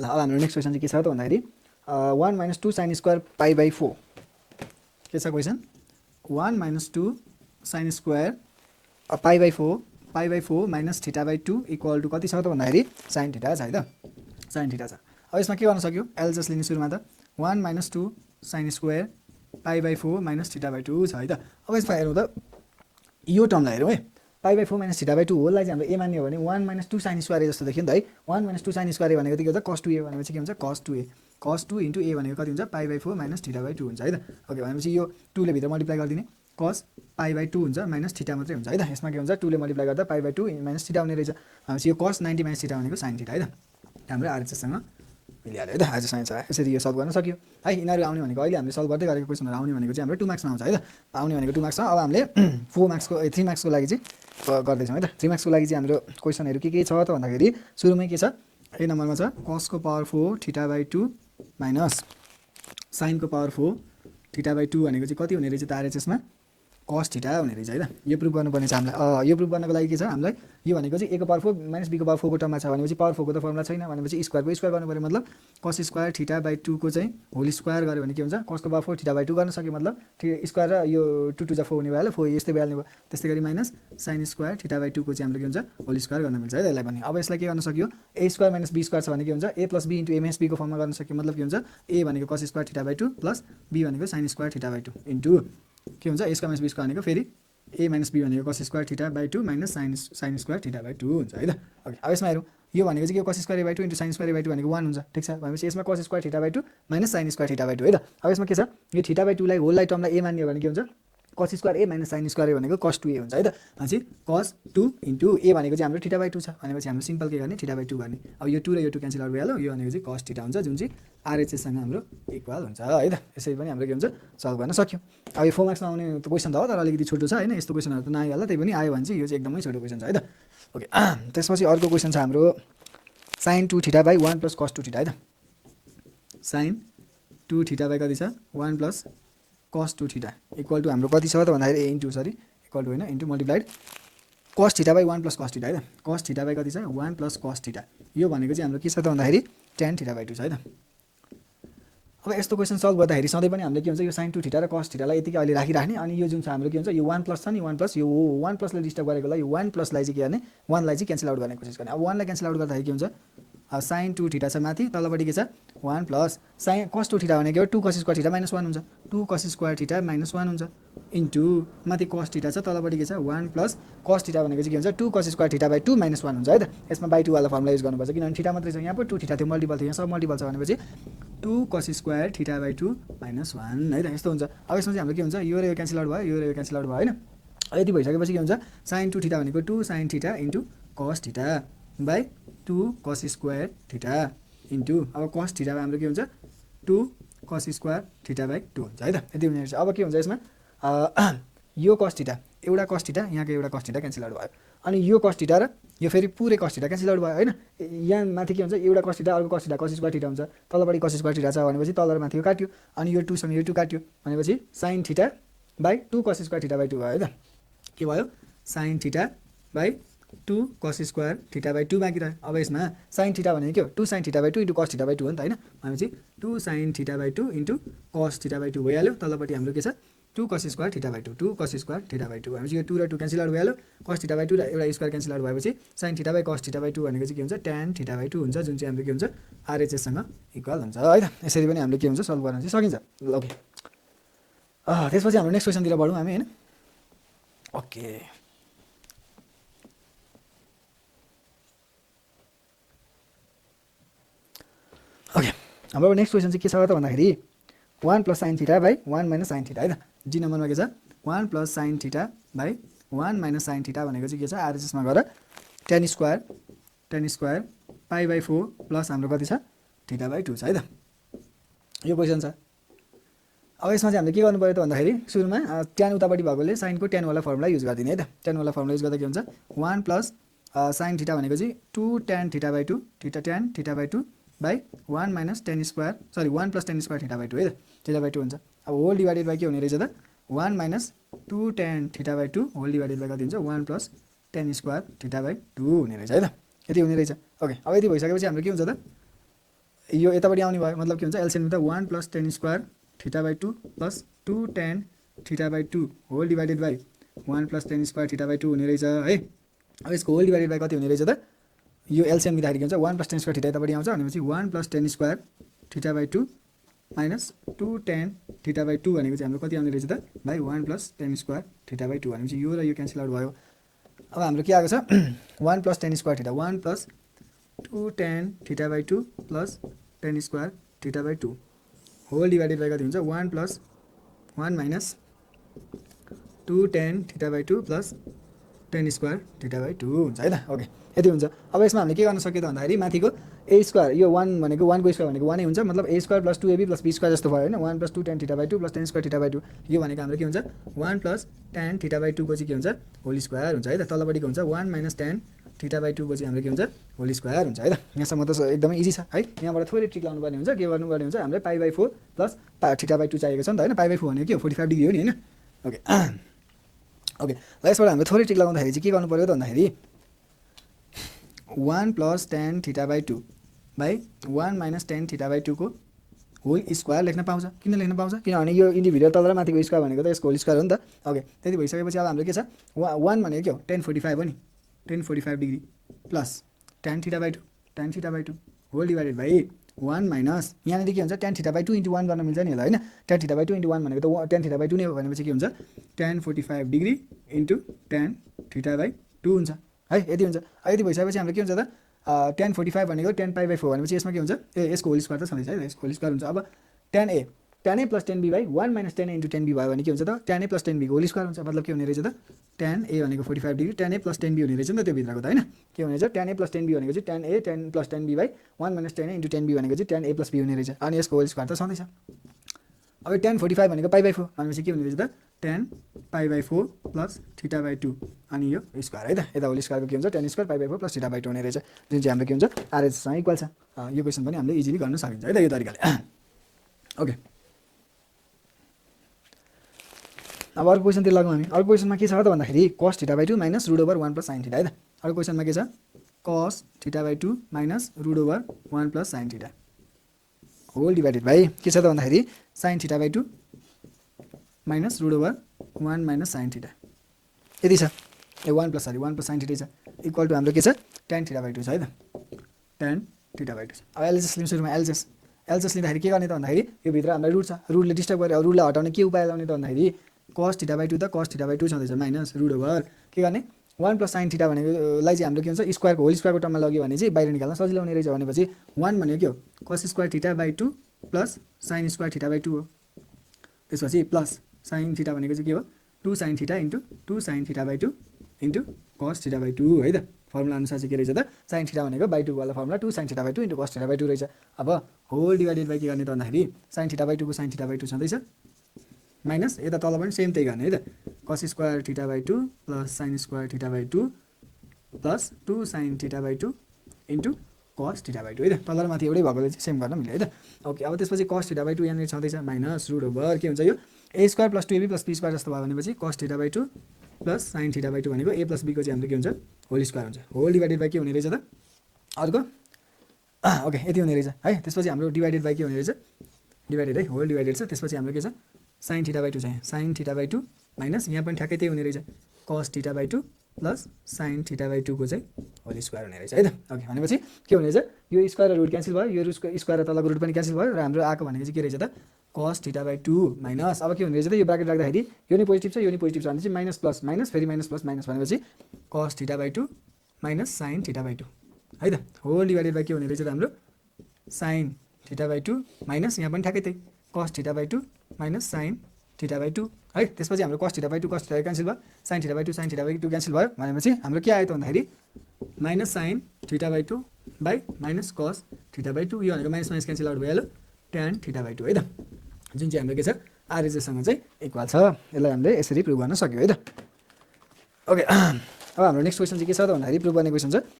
ल अब हाम्रो नेक्स्ट क्वेसन चाहिँ के छ त भन्दाखेरि 1 - 2 sin स्क्वायर π/4 के छ question 1 - 2 sin square π/4 minus θ/2 equal to कति छ त भन्दाखेरि sin θ छ है त sin θ छ। अब यसमा के गर्न सक्यो एल जस्ट लिने सुरुमा त 1 - 2 sin स्क्वायर π/4 माइनस θ/2 छ है त। अब यसमा हेरौँ त यो टर्मलाई हेरौँ है π/4 माइनस θ/2 होललाई चाहिँ हाम्रो ए मान्यो भने 1 - 2 sin स्क्वायर जस्तो देखियो नि त है 1 - 2 sin स्क्वायर भनेको के हुन्छ cos 2a भनेपछि के हुन्छ cos 2a cos 2 * a भनेको कति हुन्छ π/4 माइनस θ/2 हुन्छ है त। ओके भनेपछि यो 2 ले भित्र मल्टिप्लाई गरिदिने cos π/2 हुन्छ माइनस θ मात्रै हुन्छ है त। यसमा के हुन्छ 2 ले मल्टिप्लाई गर्दा π/2 माइनस θ हुने रहेछ। भनेपछि यो cos 90 माइनस θ भनेको sin θ है त। हाम्रो आरएचएससँग मिलिहाल्यो है त। आज साइन्स आयो यसरी यो सल्भ गर्न सक्यो है। यिनीहरू आउने भनेको अहिले हामीले सल्भ गर्दै गरेको क्वेसनहरू आउने भनेको चाहिँ हाम्रो 2 मार्क्समा आउँछ है त। आउने भनेको 2 मार्क्समा। अब हामीले 4 मार्क्सको 3 मार्क्सको लागि चाहिँ गर्दैछौँ है त। 3 मार्क्सको लागि चाहिँ हाम्रो क्वेसनहरू के छ त भन्दाखेरि सुरुमै के छ ए नम्बरमा छ cos को पावर 4 θ/2 माइनस sin को पावर 4 θ/2 भनेको चाहिँ कति हुने रहेछ त आरएचएसमा cos θ हुने रहेछ है त। यो प्रुभ गर्नुपर्ने छ हामीलाई। यो प्रुभ गर्नको लागि के छ हामीलाई यो भनेको चाहिँ a को पावर 4 माइनस b को पावर 4 को टर्ममा छ भनेपछि पावर 4 को त फर्मुला छैन भनेपछि स्क्वायरको स्क्वायर गर्नु पर्यो मतलब cos स्क्वायर θ/2 को चाहिँ होल स्क्वायर गर्यो भने के हुन्छ cos को पावर 4 θ/2 गर्न सक्यो मतलब स्क्वायर र यो 2 2 जा 4 हुने भयो 4 यस्तै भइहाल्ने भयो। त्यस्तै गरी माइनस sin स्क्वायर θ/2 को चाहिँ हाम्रो के हुन्छ होल स्क्वायर गर्न मिल्छ है त यसलाई पनि। अब यसलाई के गर्न सक्यो a square minus b square छ भने के हुन्छ a + b * a - b को फर्ममा गर्न सक्यो मतलब के हुन्छ a भनेको cos स्क्वायर θ/2 प्लस b भनेको sin स्क्वायर θ/2 इन्टु के हुन्छ a square minus b square भनेको फेरि a माइनस b भनेको cos square θ/2 minus sin square θ/2 हुन्छ है त। ओके अब यसमा हेरौँ यो भनेको चाहिँ के cos square a/2 into sin square a/2 भनेको 1 हुन्छ ठिक छ। भनेपछि यसमा cos square θ/2 minus sin square θ/2 है त। अब यसमा के छ यो θ/2 लाई होललाई टर्मलाई a मान्यो भने के हुन्छ cos square a minus sin square a भनेको cos 2a हुन्छ है त। भनेपछि cos 2 इन्टु a भनेको चाहिँ हाम्रो θ/2 छ भनेपछि हाम्रो सिम्पल के गर्ने θ/2 गर्ने। अब यो 2 र यो 2 क्यान्सल आउट भइहाल्यो यो भनेको चाहिँ cos θ हुन्छ जुन चाहिँ आरएचएससँग हाम्रो इक्वल हुन्छ है त। यसरी पनि हाम्रो के हुन्छ सल्भ गर्न सक्यो। अब यो 4 मार्क्समा आउने क्वेसन त हो तर अलिकति छोटो छ हैन यस्तो क्वेसनहरू त नआइहाल्ला त्यही पनि आयो भने चाहिँ यो चाहिँ एकदमै छोटो क्वेसन छ है त। ओके त्यसपछि अर्को क्वेसन छ हाम्रो sin 2θ/1 + cos 2θ है त। sin 2θ/ कति छ 1 + cos 2θ इक्वल टु हाम्रो कति छ त भन्दाखेरि इक्वल टु हैन इन्टु मल्टिप्लाइड cos θ/1 + cos θ है त। cos θ/ कति छ 1 + cos θ यो भनेको चाहिँ हाम्रो के छ त भन्दाखेरि tan θ/2 छ है त। अब यस्तो क्वेसन सल्भ गर्दाखेरि सधैँ पनि हामीले के हुन्छ यो sin 2θ र cos θ लाई यतिकै अहिले राखिराख्ने अनि यो जुन छ हाम्रो के हुन्छ यो 1 प्लस छ नि 1 प्लस यो 1 प्लसले डिस्टर्ब गरेकोलाई यो 1 प्लसलाई चाहिँ के गर्ने 1 लाई चाहिँ क्यान्सल आउट गर्ने कोसिस गर्ने। अब 1 लाई क्यान्सल आउट गर्दाखेरि के हुन्छ sin 2θ छ माथि तलपट्टि के छ 1 प्लस sin cos 2θ भनेको 2 cos स्क्वायर θ माइनस 1 हुन्छ 2 cos स्क्वायर θ माइनस 1 हुन्छ इन्टु माथि cos θ छ तलपट्टि के छ 1 प्लस cos θ भनेको चाहिँ के हुन्छ 2 cos स्क्वायर θ/2 माइनस 1 हुन्छ है त। यसमा बाइ 2 वाला फर्मुला युज गर्नुपर्छ किनभने θ मात्रै छ यहाँ पो 2θ थियो मल्टिपल थियो यहाँ सब मल्टिपल छ भनेपछि 2 cos स्क्वायर θ/2 माइनस 1 है त यस्तो हुन्छ। अब यसमा चाहिँ हाम्रो के हुन्छ यो र यो क्यान्सल आउट भयो यो र यो क्यान्सल आउट भयो हैन। यति भइसकेपछि के हुन्छ sin 2θ भनेको 2 sin θ into cos θ by 2 cos square θ into अब cos θ हाम्रो के हुन्छ 2 cos स्क्वायर θ/2 हुन्छ है त। यति हुने रहेछ। अब के हुन्छ यसमा यो cos θ एउटा cos θ यहाँको एउटा cos θ क्यान्सल आउट भयो अनि यो cos θ र यो फेरि पुरै cos θ क्यान्सल आउट भयो हैन। यहाँ माथि के हुन्छ एउटा cos θ अर्को cos θ cos स्क्वायर θ हुन्छ तलपट्टि cos स्क्वायर θ छ भनेपछि तल र माथिको काट्यो अनि यो 2 सँग यो 2 काट्यो भनेपछि sin θ बाइ 2 cos स्क्वायर θ/2 भयो है त। के भयो sin θ बाइ 2 cos स्क्वायर θ/2 बाँकी रह्यो। अब यसमा sin θ भनेको के हो 2 sin θ/2 इन्टु cos θ/2 हो नि त हैन। भनेपछि 2 sin θ/2 इन्टु cos θ/2 भइहाल्यो तलपट्टि हाम्रो के छ 2 cos स्क्वायर θ/2 2 cos स्क्वायर θ/2 भनेपछि यो 2 र 2 क्यान्सल आउट भइहाल्यो cos θ/2 र एउटा स्क्वायर क्यान्सल आउट भएपछि sin θ बाइ cos θ/2 भनेको चाहिँ के हुन्छ tan θ/2 हुन्छ जुन चाहिँ हाम्रो के हुन्छ आरएचएससँग इक्वल हुन्छ है त। यसरी पनि हामीले के हुन्छ सल्भ गर्न चाहिँ सकिन्छ। ल ओके त्यसपछि हाम्रो नेक्स्ट क्वेसनतिर बढौँ हामी हैन। ओके ओके हाम्रो नेक्स्ट क्वेसन चाहिँ के छ त भन्दाखेरि 1 + sin θ बाइ 1 - sin θ है त। जी नम्बरमा के छ 1 + sin θ बाइ 1 - sin θ भनेको चाहिँ के छ आरएचएसमा गएर tan स्क्वायर π/4 प्लस हाम्रो कति छ θ/2 छ है त। यो क्वेसन छ। अब यसमा चाहिँ हामीले के गर्नु पर्यो त भन्दाखेरि सुरुमा tan उतापट्टि भएकोले sin को tan वाला फर्मुला युज गर्दिने है त। tan वाला फर्मुला युज गर्दा के हुन्छ 1 + sin θ भनेको चाहिँ 2 tan θ/2 tan θ/2 बाइ 1 - tan स्क्वायर 1 + tan स्क्वायर θ/2 है त θ/2 हुन्छ। अब होल डिभाइडेड बाइ के हुने रहेछ त 1 - 2 tan θ/2 होल डिभाइडेड बाइ कति हुन्छ 1 + tan स्क्वायर θ/2 हुने रहेछ है त। यति हुने रहेछ। ओके अब यति भइसकेपछि हाम्रो के हुन्छ त यो यतापट्टि आउने भयो मतलब के हुन्छ एलसिएम त 1 + tan square θ/2 plus 2 tan θ/2 whole divided by 1 + tan square θ/2 हुने रहेछ है। अब यसको होल डिभाइडेड बाई कति हुने रहेछ त यो एलसिएम लिँदाखेरि के हुन्छ 1 + tan स्क्वायर θ यतापट्टि आउँछ भनेपछि 1 + tan स्क्वायर θ/2 माइनस 2 tan θ/2 भनेको चाहिँ हाम्रो कति आउने रहेछ त बाई 1 + tan स्क्वायर θ/2 भनेपछि यो र यो क्यान्सल आउट भयो। अब हाम्रो के आएको छ 1 + tan square θ 1 + 2 tan θ/2 plus tan square θ/2 whole divided by कति हुन्छ 1 + 1 minus 2 tan θ/2 plus tan square θ/2 हुन्छ है त। ओके यति हुन्छ। अब यसमा हामीले के गर्न सक्यो त भन्दाखेरि माथिको a स्क्वायर यो 1 भनेको 1 को स्क्वायर भनेको 1 नै हुन्छ मतलब a square + 2ab + b square जस्तो भयो हैन 1 + 2 tan θ/2 प्लस tan स्क्वायर θ/2 यो भनेको हाम्रो के हुन्छ 1 + tan θ/2 को चाहिँ के हुन्छ होल स्क्वायर हुन्छ है त। तलपट्टिको हुन्छ 1 - tan θ/2 को चाहिँ हाम्रो के हुन्छ होल स्क्वायर हुन्छ है त। यहाँसम्म त एकदमै इजी छ है। यहाँबाट थोरै ट्रिक लाउनु पर्ने हुन्छ के गर्नुपर्ने हुन्छ हामीले π/4 प्लस θ/2 चाहिएको छ नि त हैन π/4 भनेको के हो 45 डिग्री हो नि हैन। ओके ओके ल यसबाट हामीले थोरै ट्रिक लगाउँदाखेरि चाहिँ के गर्नु पर्यो त भन्दाखेरि 1 + tan θ/2 बाई 1 - tan θ/2 को होल स्क्वायर लेख्न पाउँछ। किन लेख्न पाउँछ किनभने यो इन्डिभिजुअल तल र माथिको स्क्वायर भनेको त यसको होल स्क्वायर हो नि त। ओके त्यति भइसकेपछि अब हाम्रो के छ 1 भनेको के हो tan 45 हो नि tan 45 degree plus tan θ/2 whole divided by 1 minus यहाँनिर के हुन्छ tan θ/2 × 1 गर्न मिल्छ नि होला हैन tan θ/2 × 1 भनेको त tan θ/2 नै हो भनेपछि के हुन्छ tan 45 डिग्री × tan θ/2 हुन्छ है। यति हुन्छ। यति भइसकेपछि हाम्रो के हुन्छ त tan 45 भनेको tan π/4 भनेपछि यसमा के हुन्छ यसको होल स्क्वायर त छँदैछ है यसको होल स्क्वायर हुन्छ। अब tan a + tan b by 1 - tan a × tan b भयो भने के हुन्छ त tan a + tan b को होल स्क्वायर हुन्छ मतलब के हुने रहेछ त tan a भनेको 45 degree tan a + tan b हुने रहेछ नि त त्यो भित्रको त हैन के हुने रहेछ tan a + tan b भनेको चाहिँ tan a + tan b by 1 - tan a × tan b भनेको चाहिँ tan a + b हुने रहेछ अनि यसको होल स्क्वायर त छँदैछ। अब tan 45 भनेको π/4 भनेपछि के हुने रहेछ त tan π/4 प्लस θ/2 अनि यो स्क्वायर है त यता होल स्क्वायरको के हुन्छ tan स्क्वायर π/4 प्लस θ/2 हुने रहेछ जुन चाहिँ हाम्रो के हुन्छ आरएचसँग इक्वल छ। यो क्वेसन पनि हामीले इजिली गर्न सकिन्छ है त यो तरिकाले। ओके अब अर्को क्वेसनतिर लागौँ हामी। अर्को क्वेसनमा के छ त भन्दाखेरि cos θ/2 माइनस √1 + sin θ है त। अर्को क्वेसनमा के छ cos θ/2 minus √1 + sin θ whole divided by के छ त भन्दाखेरि sin θ/2 माइनस √1 - sin θ यति छ 1 + sin θ छ इक्वल टु हाम्रो के छ tan θ/2 छ है त tan θ/2 छ। अब एलजेस लिनु सुरुमा एलजेस लिँदाखेरि के गर्ने त भन्दाखेरि यो भित्र हामीलाई रुट छ रुटले डिस्टर्ब गरे अब रुटलाई हटाउने के उपाय लाउने त भन्दाखेरि cos θ/2 त cos θ/2 छँदैछ माइनस √ओभर के गर्ने 1 + sin θ भनेकोलाई चाहिँ हाम्रो के हुन्छ स्क्वायरको होल स्क्वायरको टर्ममा लग्यो भने चाहिँ बाहिर निकाल्न सजिलो हुने रहेछ भनेपछि 1 भनेको के हो cos square θ/2 plus sin square θ/2 हो त्यसपछि प्लस sin θ भनेको चाहिँ के हो 2 sin θ × 2 sin θ/2 × cos θ/2 है त। फर्मुला अनुसार चाहिँ के रहेछ त sin θ भनेको /2 वाला फर्मुला 2 sin θ/2 × cos θ/2 रहेछ। अब होल डिभाइडेड बाई के गर्ने त भन्दाखेरि sin θ/2 को sin θ/2 छँदैछ माइनस यता तल पनि सेम त्यही गर्ने है त cos square θ/2 plus sin square θ/2 plus 2 sin θ/2 × cos θ/2 है त। तल र माथि एउटै भएकोले चाहिँ सेम गर्न मिल्यो है त। ओके अब त्यसपछि cos θ/2 यहाँनिर छँदैछ माइनस √ओभर के हुन्छ यो a square + 2ab + b square जस्तो भयो भनेपछि cos θ/2 प्लस sin θ/2 भनेको a + b को चाहिँ हाम्रो के हुन्छ होल स्क्वायर हुन्छ होल डिभाइडेड बाई के हुने रहेछ त अर्को ओके यति हुने रहेछ है। त्यसपछि हाम्रो डिभाइडेड बाई के हुने रहेछ डिभाइडेड है होल डिभाइडेड छ त्यसपछि हाम्रो के छ sin θ/2 चाहिँ sin θ/2 माइनस यहाँ पनि ठ्याक्कै त्यही हुने रहेछ cos θ/2 प्लस sin θ/2 को चाहिँ होल स्क्वायर हुने रहेछ है त। ओके भनेपछि के हुने रहेछ यो स्क्वायर र रुट क्यान्सल भयो यो स्क्वायर र तलको रुट पनि क्यान्सल भयो र हाम्रो आएको भनेको चाहिँ के रहेछ त cos θ/2 माइनस अब के हुने रहेछ त यो ब्राकेट राख्दाखेरि यो नि पोजिटिभ छ यो नि पोजिटिभ छ भने चाहिँ माइनस प्लस माइनस फेरि माइनस प्लस माइनस भनेपछि cos θ/2 माइनस sin θ/2 है त होल डिभाइडेड बाई के हुने रहेछ त हाम्रो sin θ/2 माइनस यहाँ पनि ठ्याक्कै त्यही cos θ/2 माइनस sin θ/2 है। त्यसपछि हाम्रो cos θ/2 क्यान्सल भयो sin θ/2 क्यान्सल भयो भनेपछि हाम्रो के आयो त भन्दाखेरि minus sin θ/2 by minus cos θ/2 यो भनेको माइनस माइनस क्यान्सल आउट भइहाल्यो tan θ/2 है त जुन चाहिँ हाम्रो के छ आरएचएसँग चाहिँ इक्वल छ। यसलाई हामीले यसरी प्रुभ गर्न सक्यो है त। ओके अब हाम्रो नेक्स्ट क्वेसन चाहिँ के छ त भन्दाखेरि प्रुभ गर्ने क्वेसन छ